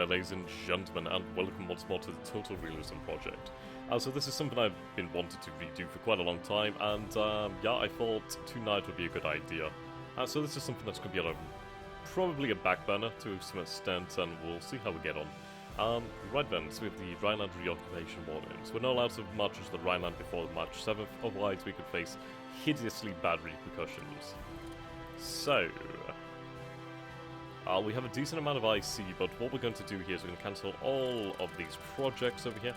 there, ladies and gentlemen, and welcome once more to the Total Realism project. So this is something I've been wanting to redo for quite a long time, and yeah, I thought tonight would be a good idea. So this is something that's going to be probably a back burner to some extent, and we'll see how we get on. Right then, so with the Rhineland reoccupation warnings. We're not allowed to march into the Rhineland before March 7th, otherwise we could face hideously bad repercussions. So, we have a decent amount of IC, but what we're going to do here is we're going to cancel all of these projects over here.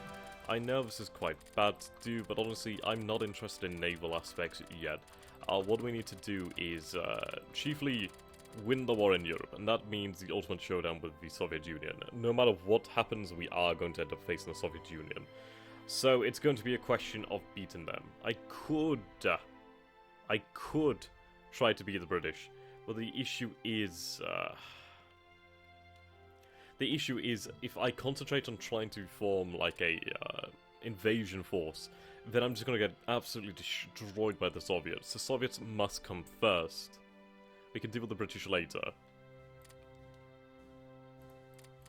I know this is quite bad to do, but honestly, I'm not interested in naval aspects yet. What we need to do is chiefly win the war in Europe, and that means the ultimate showdown with the Soviet Union. No matter what happens, we are going to end up facing the Soviet Union. So it's going to be a question of beating them. I could try to beat the British, but the issue is if I concentrate on trying to form like a invasion force, then I'm just going to get absolutely destroyed by the Soviets. The Soviets must come first. We can deal with the British later.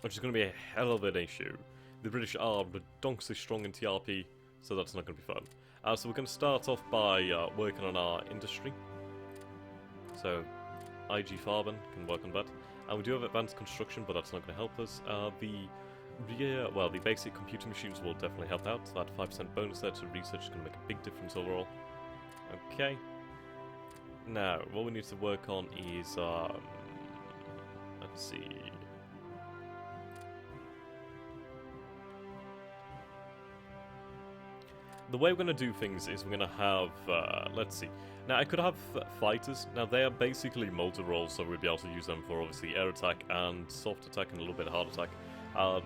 Which is going to be a hell of an issue. The British are redonkulously strong in TRP, so that's not going to be fun. So we're going to start off by working on our industry. So, IG Farben can work on that. And we do have advanced construction, but that's not going to help us. The basic computer machines will definitely help out. That 5% bonus there to research is going to make a big difference overall. Okay. Now, what we need to work on is, let's see. The way we're going to do things is we're going to have, let's see. Now, I could have fighters. Now, they are basically multi-roles, so we'll be able to use them for, obviously, air attack and soft attack and a little bit of hard attack.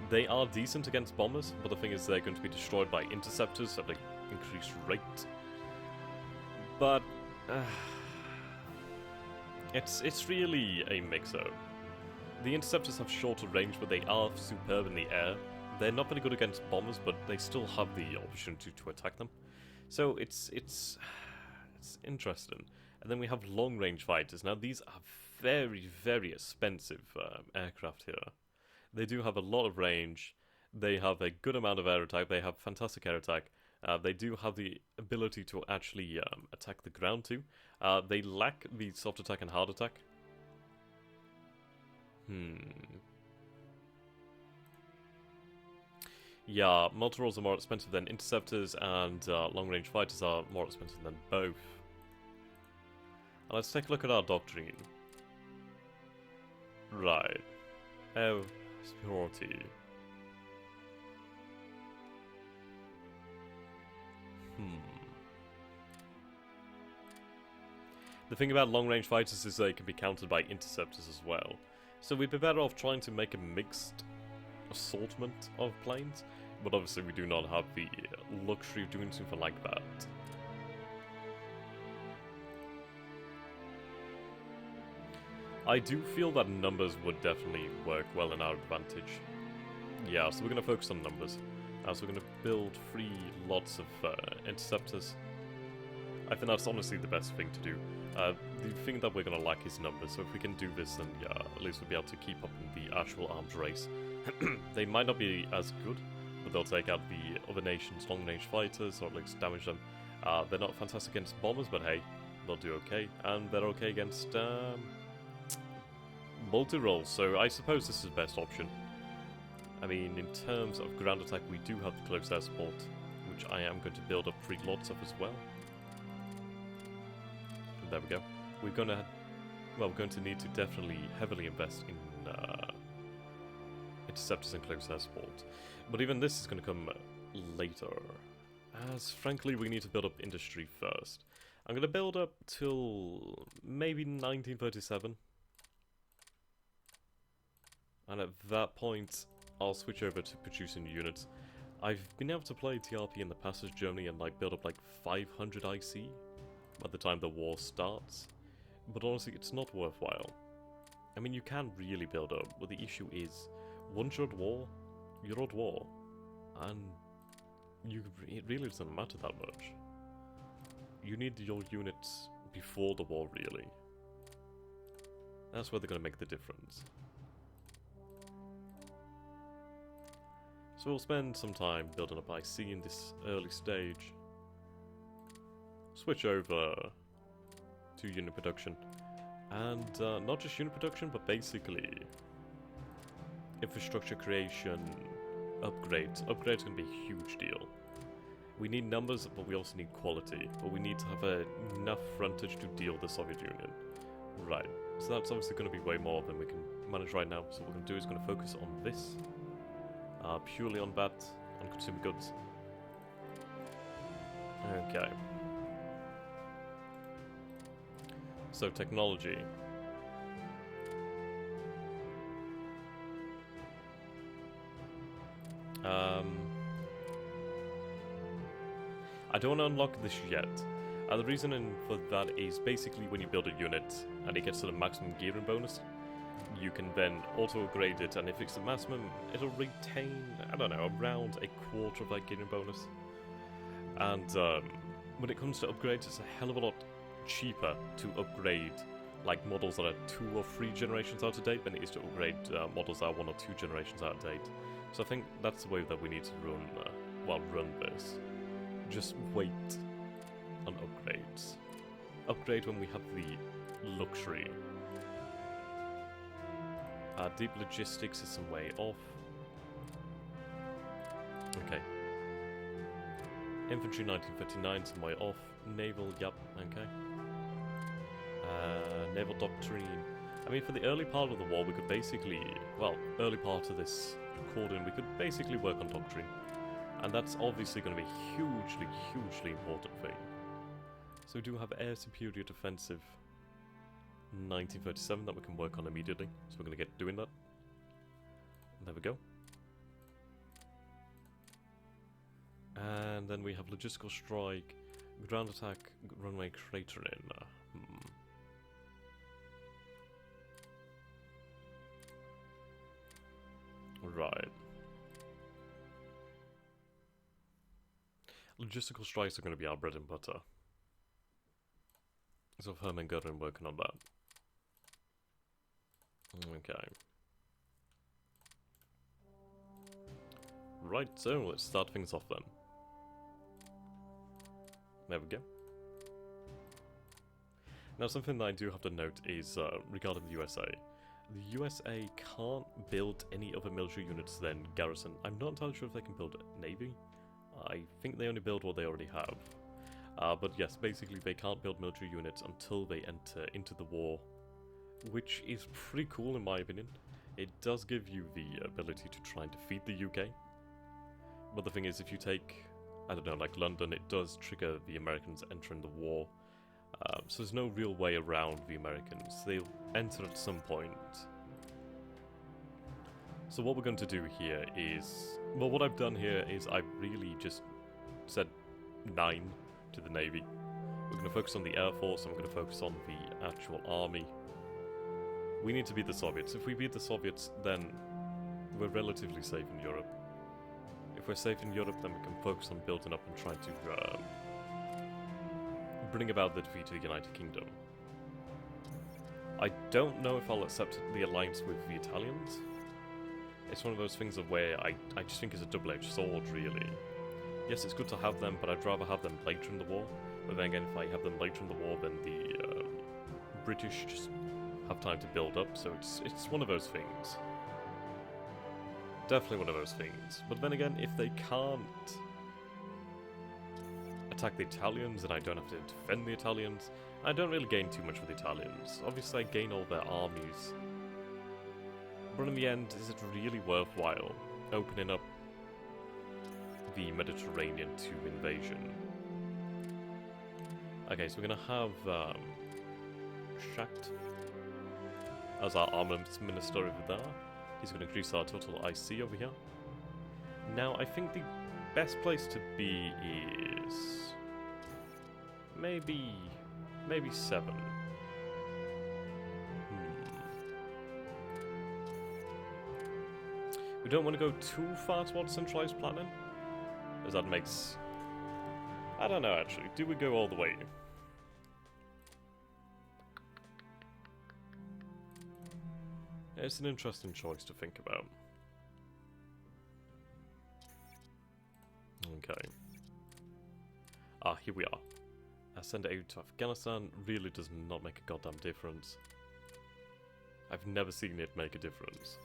They are decent against bombers, but the thing is they're going to be destroyed by interceptors at an increased rate. But it's really a mix-up. The interceptors have shorter range, but they are superb in the air. They're not very good against bombers, but they still have the opportunity to attack them. So it's interesting. And then we have long-range fighters. Now these are very, very expensive aircraft here. They do have a lot of range. They have a good amount of air attack. They have fantastic air attack. They do have the ability to actually attack the ground too. They lack the soft attack and hard attack. Yeah, multi-roles are more expensive than interceptors, and long-range fighters are more expensive than both. And let's take a look at our doctrine. Right. Oh, superiority. The thing about long-range fighters is they can be countered by interceptors as well. So we'd be better off trying to make a mixed assortment of planes, but obviously we do not have the luxury of doing something like that. I do feel that numbers would definitely work well in our advantage. Yeah, so we're going to focus on numbers. So we're going to build 3 lots of interceptors. I think that's honestly the best thing to do. The thing that we're going to lack is numbers, so if we can do this, then yeah, at least we'll be able to keep up in the actual arms race. They might not be as good, but they'll take out the other nations' long-range fighters, or at least damage them. They're not fantastic against bombers, but hey, they'll do okay. And they're okay against multi-roles, so I suppose this is the best option. I mean, in terms of ground attack, we do have the close air support, which I am going to build up 3 lots of as well. And there we go. We're going to need to definitely heavily invest in interceptors and close air support. But even this is going to come later, as frankly we need to build up industry first. I'm going to build up till maybe 1937. And at that point, I'll switch over to producing units. I've been able to play TRP in the past as Germany and like build up like 500 IC by the time the war starts. But honestly, it's not worthwhile. I mean, you can really build up, but the issue is, once you're at war, you're at war. And it really doesn't matter that much. You need your units before the war, really. That's where they're going to make the difference. So we'll spend some time building up IC in this early stage. Switch over to unit production. And not just unit production, but basically infrastructure creation, upgrades. Upgrades can be a huge deal. We need numbers, but we also need quality. But we need to have enough frontage to deal with the Soviet Union. Right, so that's obviously going to be way more than we can manage right now. So what we're going to do is going to focus on this. Purely on that, on consumer goods. Okay. So technology. I don't want to unlock this yet. The reason for that is basically when you build a unit and it gets to the maximum gearing bonus, you can then auto-upgrade it, and if it's the maximum, it'll retain, I don't know, around a quarter of that gearing bonus. And when it comes to upgrades, it's a hell of a lot cheaper to upgrade like models that are 2 or 3 generations out of date than it is to upgrade models that are 1 or 2 generations out of date. So I think that's the way that we need to run this. Just wait on upgrades. Upgrade when we have the luxury. Deep logistics is some way off. Okay. Infantry 1959 some way off. Naval, yep, okay. Naval doctrine. I mean, for the early part of the war, we could basically, well, early part of this recording, we could basically work on doctrine. And that's obviously going to be a hugely, hugely important thing. So we do have air superior defensive 1937 that we can work on immediately. So we're going to get doing that. There we go. And then we have logistical strike, ground attack, runway cratering. Right. Logistical strikes are going to be our bread and butter. So Herman Gudrun working on that. Okay. Right, so let's start things off then. There we go. Now something that I do have to note is regarding the USA. The USA can't build any other military units than garrison. I'm not entirely sure if they can build a navy. I think they only build what they already have. But yes, basically they can't build military units until they enter into the war, which is pretty cool in my opinion. It does give you the ability to try and defeat the UK. But the thing is, if you take, I don't know, like London, it does trigger the Americans entering the war. So there's no real way around the Americans. They'll enter at some point. So what we're going to do here is, well, what I've done here is I've really just said 9 to the Navy. We're going to focus on the Air Force, and we're going to focus on the actual Army. We need to beat the Soviets. If we beat the Soviets, then we're relatively safe in Europe. If we're safe in Europe, then we can focus on building up and trying to bring about the defeat of the United Kingdom. I don't know if I'll accept the alliance with the Italians. It's one of those things of where I just think it's a double-edged sword, really. Yes, it's good to have them, but I'd rather have them later in the war. But then again, if I have them later in the war, then the British just have time to build up, so it's one of those things. Definitely one of those things. But then again, if they can't attack the Italians, then I don't have to defend the Italians. I don't really gain too much with the Italians. Obviously, I gain all their armies. But in the end, is it really worthwhile opening up the Mediterranean to invasion? Okay, so we're going to have Schacht as our armaments minister over there. He's going to increase our total IC over here. Now, I think the best place to be is maybe 7. We don't want to go too far towards centralized planning, as that makes... I don't know, actually. Do we go all the way? It's an interesting choice to think about. Okay. Ah, here we are. Send aid to Afghanistan really does not make a goddamn difference. I've never seen it make a difference.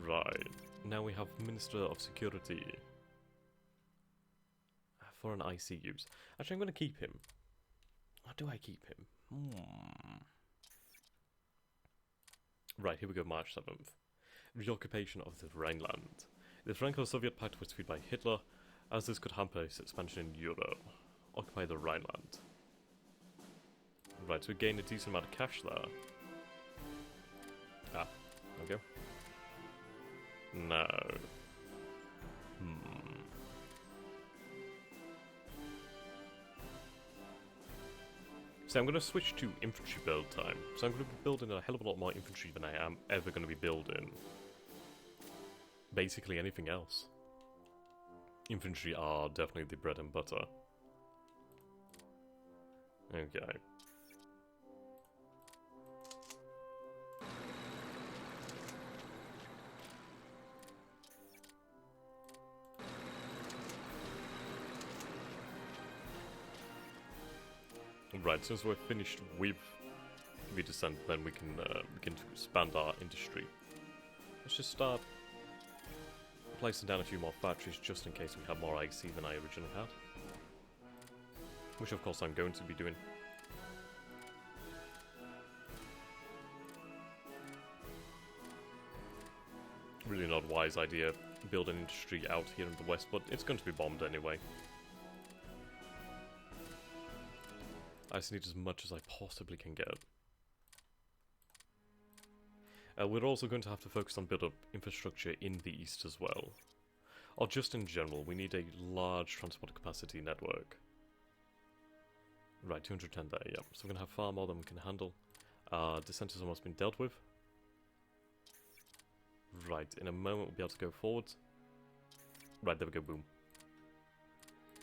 Right. Now we have Minister of Security. Foreign ICUs. Actually, I'm going to keep him. Or do I keep him? Right, here we go, March 7th. Reoccupation of the Rhineland. The Franco-Soviet pact was defeated by Hitler, as this could hamper its expansion in Europe. Occupy the Rhineland. Right, so we gain a decent amount of cash there. Ah, there we go. No. So I'm going to switch to infantry build time. So I'm going to be building a hell of a lot more infantry than I am ever going to be building basically anything else. Infantry are definitely the bread and butter. Okay. Right, since we're finished with the descent, then we can begin to expand our industry. Let's just start placing down a few more factories just in case we have more IC than I originally had. Which of course I'm going to be doing. Really not a wise idea build an industry out here in the west, but it's going to be bombed anyway. I just need as much as I possibly can get. We're also going to have to focus on build up infrastructure in the east as well. Or just in general, we need a large transport capacity network. Right, 210 there, yeah. So we're going to have far more than we can handle. Descent has almost been dealt with. Right, in a moment we'll be able to go forward. Right, there we go, boom.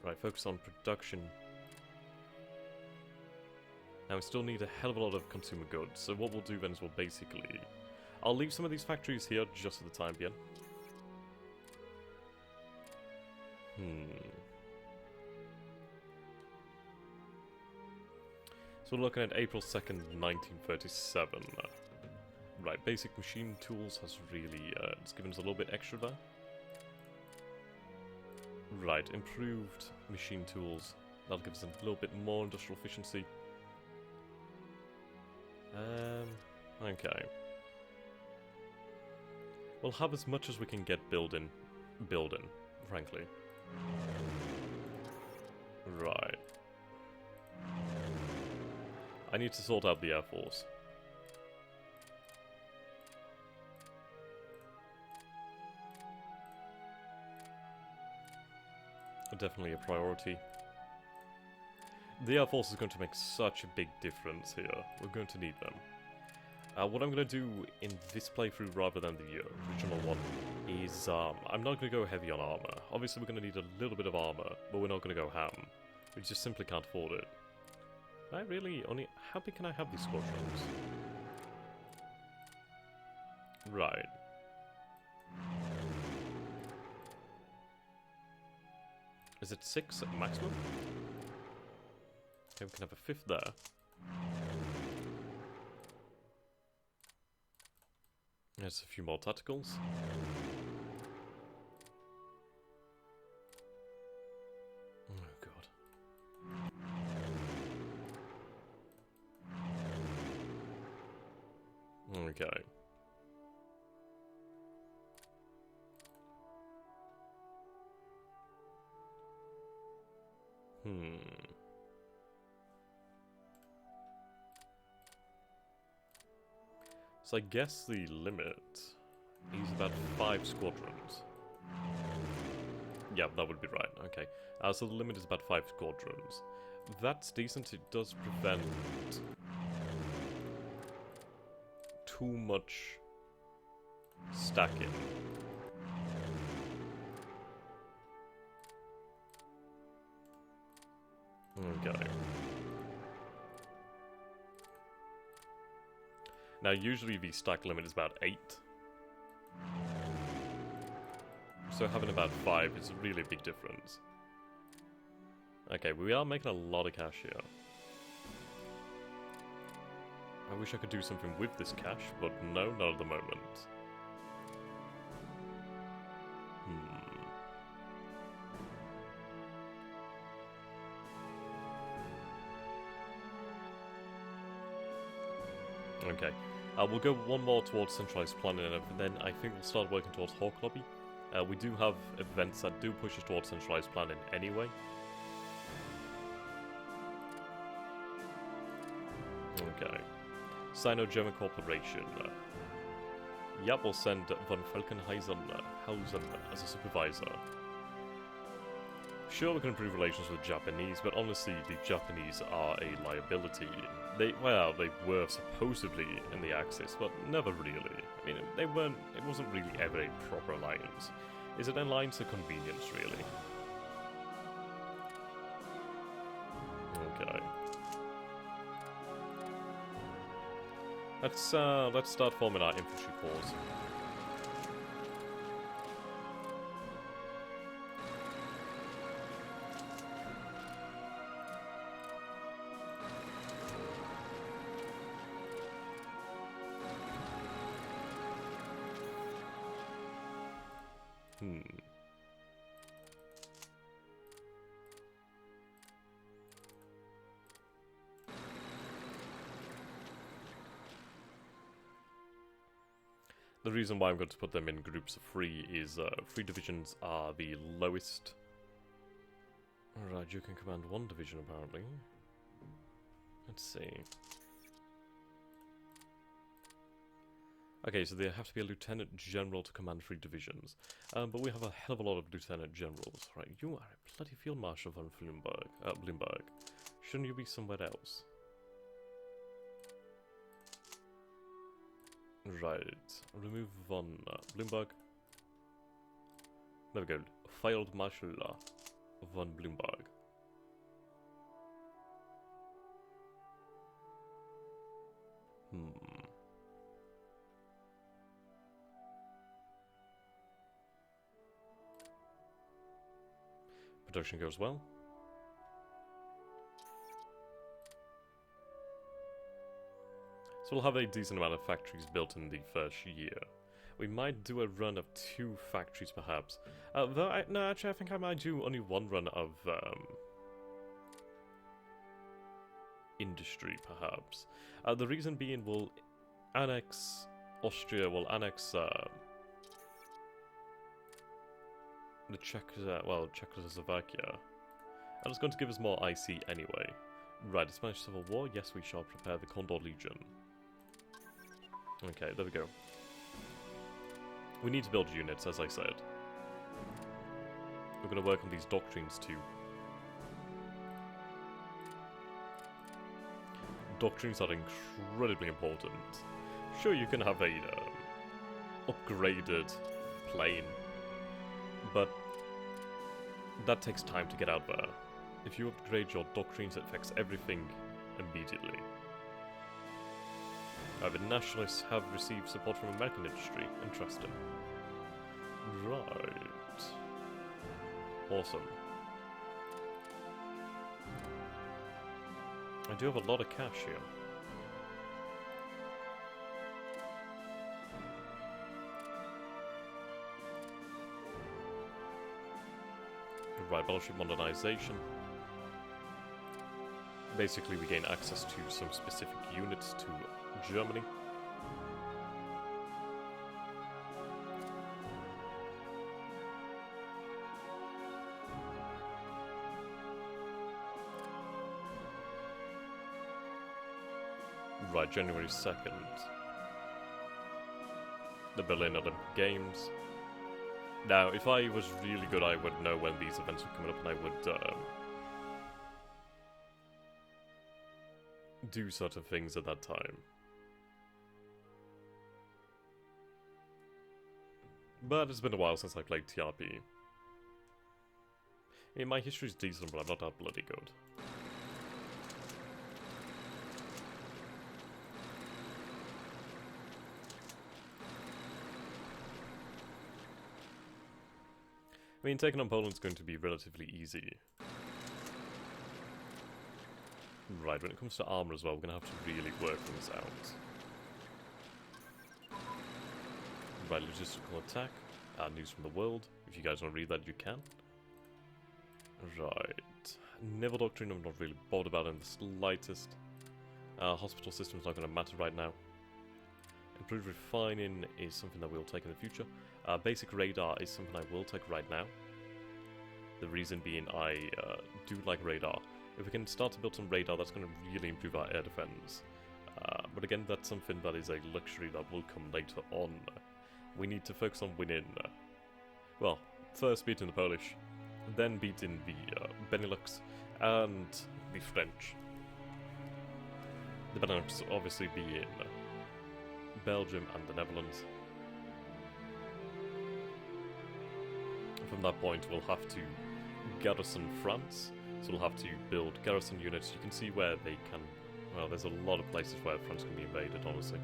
Right, focus on production. Now we still need a hell of a lot of consumer goods, so what we'll do then is we'll basically... I'll leave some of these factories here just for the time being. So we're looking at April 2nd, 1937. Right, basic machine tools has really... it's given us a little bit extra there. Right, improved machine tools. That'll give us a little bit more industrial efficiency. Okay. We'll have as much as we can get building, frankly. Right. I need to sort out the Air Force. Definitely a priority. The Air Force is going to make such a big difference here. We're going to need them. What I'm going to do in this playthrough rather than the original one is I'm not going to go heavy on armor. Obviously we're going to need a little bit of armor, but we're not going to go ham. We just simply can't afford it. I really only... How big can I have these squadrons? Right. Is it 6 at maximum? Okay, we can have a 5th there. There's a few more tacticals. Oh god. Okay. So I guess the limit is about 5 squadrons. Yeah, that would be right, okay. So the limit is about 5 squadrons. That's decent, it does prevent too much stacking. Okay. Now usually the stack limit is about 8. So having about 5 is a really big difference. Okay, we are making a lot of cash here. I wish I could do something with this cash, but no, not at the moment. Okay, we'll go one more towards centralized planning, and then I think we'll start working towards Hawk Lobby. We do have events that do push us towards centralized planning anyway. Okay. Sino-German Corporation. Yep, we'll send von Falkenhausen as a supervisor. Sure, we can improve relations with the Japanese, but honestly, the Japanese are a liability. They were supposedly in the Axis, but never really. I mean, it wasn't really ever a proper alliance. Is it an alliance of convenience, really? Okay. Let's start forming our infantry corps. The reason why I'm going to put them in groups of 3 is 3 divisions are the lowest. Alright, you can command 1 division apparently. Let's see. Okay, so there have to be a lieutenant general to command 3 divisions. But we have a hell of a lot of lieutenant generals. Right, you are a bloody field marshal von Bloomberg. Shouldn't you be somewhere else? Right, remove von Bloomberg. There we go. Field Marshal von Bloomberg. Production goes well. So we'll have a decent amount of factories built in the first year. We might do a run of 2 factories, perhaps. No, actually, I think I might do only 1 run of industry, perhaps. The reason being, we'll annex Austria. We'll annex the Czechoslovakia. And it's going to give us more IC anyway. Right, the Spanish Civil War. Yes, we shall prepare the Condor Legion. Okay, there we go. We need to build units, as I said. We're going to work on these doctrines too. Doctrines are incredibly important. Sure, you can have a upgraded plane, but that takes time to get out there. If you upgrade your doctrines, it affects everything immediately. The nationalists have received support from American industry. Interesting. Right. Awesome. I do have a lot of cash here. Right, Bolshevik modernization. Basically, we gain access to some specific units to Germany. Right, January 2nd. The Berlin Olympic Games. Now, if I was really good, I would know when these events were coming up, and I would do certain things at that time. But it's been a while since I played TRP. I mean, my history's decent, but I'm not that bloody good. I mean, taking on Poland's going to be relatively easy. Right, when it comes to armor as well, we're going to have to really work things out. Right, logistical attack. News from the world. If you guys want to read that, you can. Right. Naval Doctrine, I'm not really bothered about in the slightest. Hospital system's not going to matter right now. Improved refining is something that we'll take in the future. Basic radar is something I will take right now. The reason being I do like radar. If we can start to build some radar, that's going to really improve our air defense. But again, that's something that is a luxury that will come later on. We need to focus on winning, well, first beating the Polish, then beating the Benelux, and the French. The Benelux obviously being Belgium and the Netherlands. From that point, we'll have to garrison France, so we'll have to build garrison units. You can see where they can, well, there's a lot of places where France can be invaded, honestly.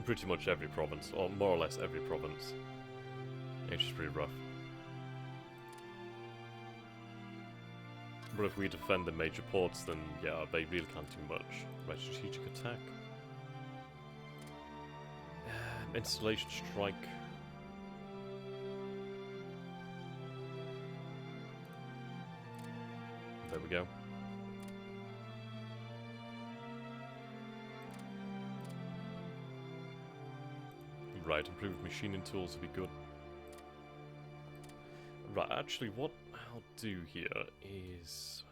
Pretty much every province, or more or less every province. It's just pretty rough. But if we defend the major ports, then yeah, they really can't do much. Right, strategic attack. Installation strike. There we go. Right, improved machining tools would be good. Right, actually, what I'll do here is...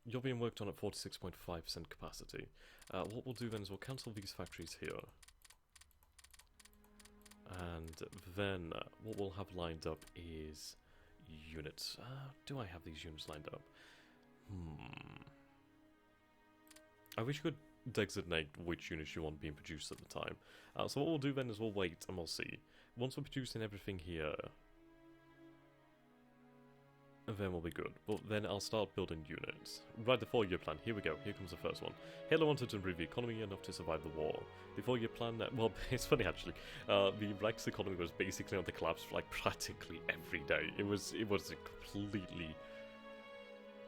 You're being worked on at 46.5% capacity. What we'll do then is we'll cancel these factories here. And then what we'll have lined up is units. Do I have these units lined up? I wish you could designate which units you want being produced at the time. So what we'll do then is we'll wait and we'll see. Once we're producing everything here, then we'll be good. But then I'll start building units. Right, the 4-year plan. Here we go. Here comes the first one. Hitler wanted to improve the economy enough to survive the war. The 4-year plan... well, it's funny actually. The Reich's economy was basically on the collapse for like practically every day. It was a completely...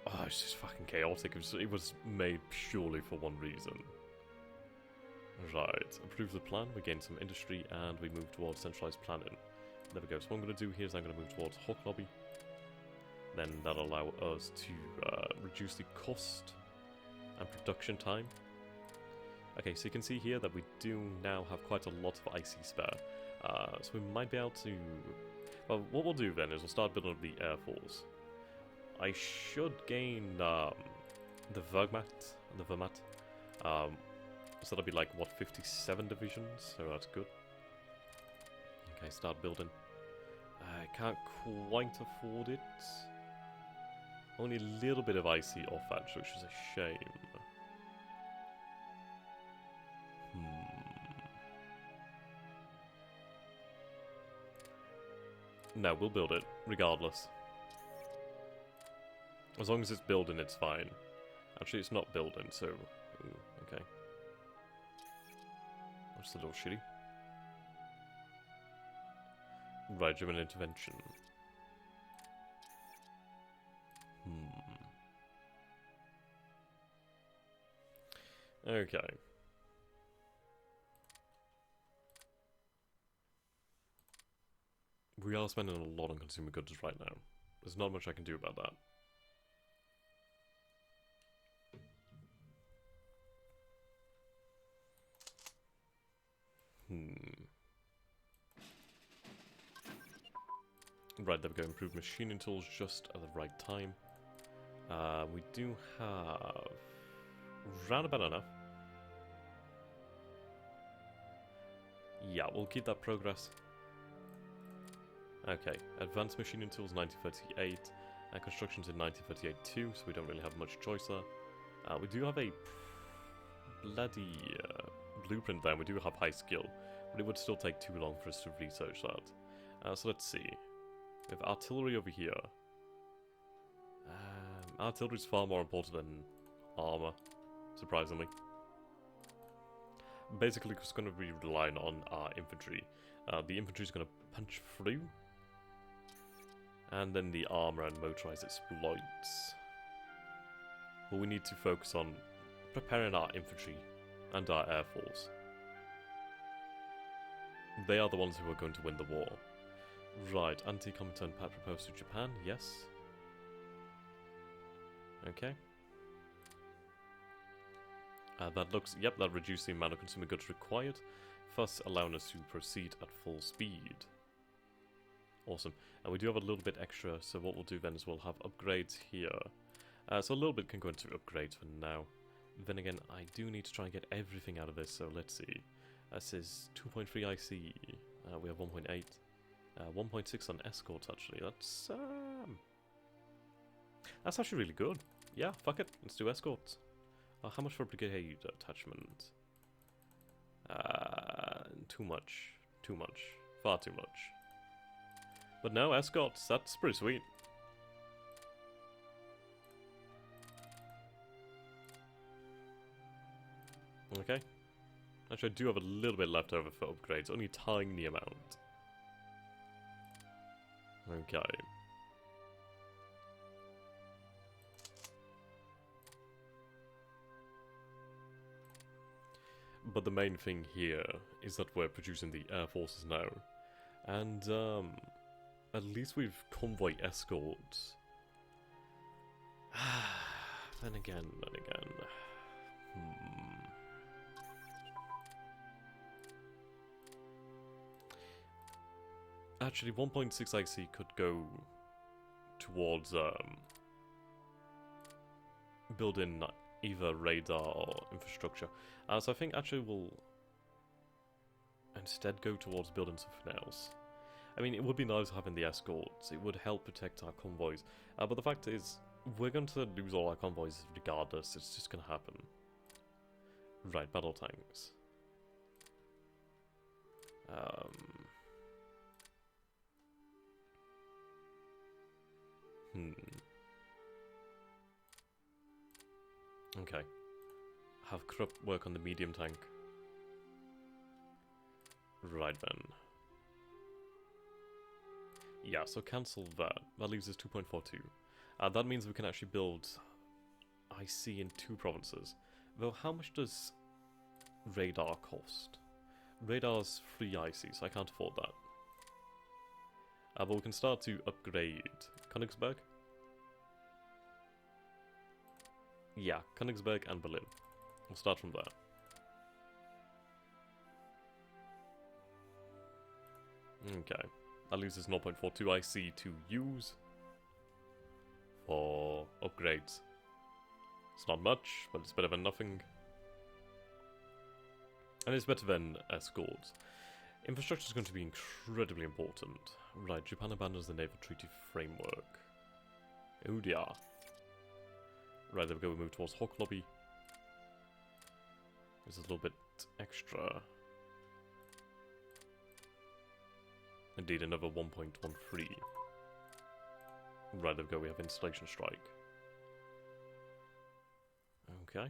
oh, it's just fucking chaotic. It was made purely for one reason. Right, improve the plan, we gain some industry, and we move towards centralized planning. There we go. So what I'm going to do here is I'm going to move towards Hawk Lobby. Then that'll allow us to reduce the cost and production time. Okay, so you can see here that we do now have quite a lot of IC spare. So we might be able to... well, what we'll do then is we'll start building up the Air Force. I should gain the Wehrmacht. So that'll be like, what, 57 divisions? So that's good. Okay, start building. I can't quite afford it. Only a little bit of IC off actually, which is a shame. No, we'll build it, regardless. As long as it's building, it's fine. Actually, it's not building, so... ooh, okay. That's a little shitty. Right, German intervention. Okay. We are spending a lot on consumer goods right now. There's not much I can do about that. Right, there we go. Improved machining tools just at the right time. We do have round about enough. Yeah, we'll keep that progress. Okay, advanced machining tools 1938, and construction's in 1938 too, so we don't really have much choice there. We do have a bloody blueprint there, and we do have high skill, but it would still take too long for us to research that. So let's see. We have artillery over here. Artillery is far more important than armor, surprisingly. Basically, it's going to be relying on our infantry. The infantry is going to punch through, and then the armor and motorized exploits. But we need to focus on preparing our infantry and our air force. They are the ones who are going to win the war. Right, anti-Comintern pact proposed to Japan, yes. Okay. That looks, yep, that reduced the amount of consumer goods required, thus allowing us to proceed at full speed. Awesome. And we do have a little bit extra, so what we'll do then is we'll have upgrades here. So a little bit can go into upgrades for now. Then again, I do need to try and get everything out of this, so let's see. This is 2.3 IC, we have 1.8. 1.6 on escorts, actually. That's actually really good. Yeah, fuck it. Let's do escorts. How much for brigade attachment? Too much. Too much. Far too much. But no, escorts. That's pretty sweet. Okay. Actually, I do have a little bit left over for upgrades. Only a tiny amount. Okay. But the main thing here is that we're producing the air forces now. And, at least we've convoy escorts. Then again. Actually, 1.6 IC could go towards building either radar or infrastructure. So I think actually we'll instead go towards building something else. I mean, it would be nice having the escorts. It would help protect our convoys. But the fact is, we're going to lose all our convoys regardless. It's just going to happen. Right, battle tanks. Okay. Have Krupp work on the medium tank. Right then. Yeah, so cancel that. That leaves us 2.42. That means we can actually build IC in 2 provinces. Though how much does radar cost? Radar's 3 IC, so I can't afford that. But we can start to upgrade Königsberg. Yeah, Königsberg and Berlin. We'll start from there. Okay. That leaves us 0.42 IC to use for upgrades. It's not much, but it's better than nothing. And it's better than escorts. Infrastructure is going to be incredibly important. Right, Japan abandons the naval treaty framework. Oh dear. Right, there we go, we move towards Hawk Lobby. There's a little bit extra. Indeed, another 1.13. Right, there we go, we have installation strike. Okay.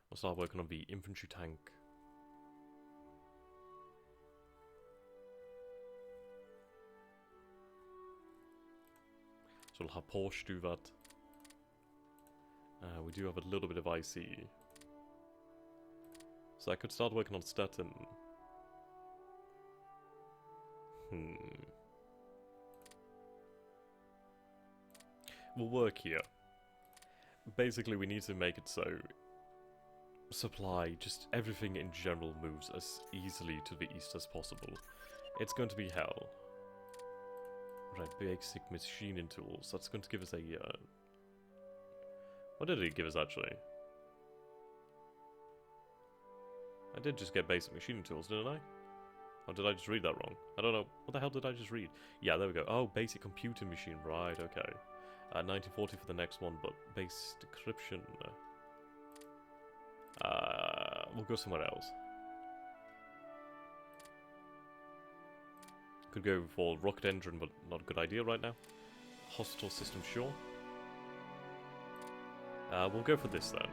We'll start working on the infantry tank. So we'll have Porsche do that. We do have a little bit of IC. So I could start working on Stettin. We'll work here. Basically, we need to make it so supply, just everything in general moves as easily to the east as possible. It's going to be hell. Right, basic machining tools. That's going to give us a... What did it give us, actually? I did just get basic machining tools, didn't I? Or did I just read that wrong? I don't know. What the hell did I just read? Yeah, there we go. Oh, basic computing machine. Right, okay. 1940 for the next one, but base decryption. We'll go somewhere else. Could go for rocket engine, but not a good idea right now. Hospital system, sure. We'll go for this then.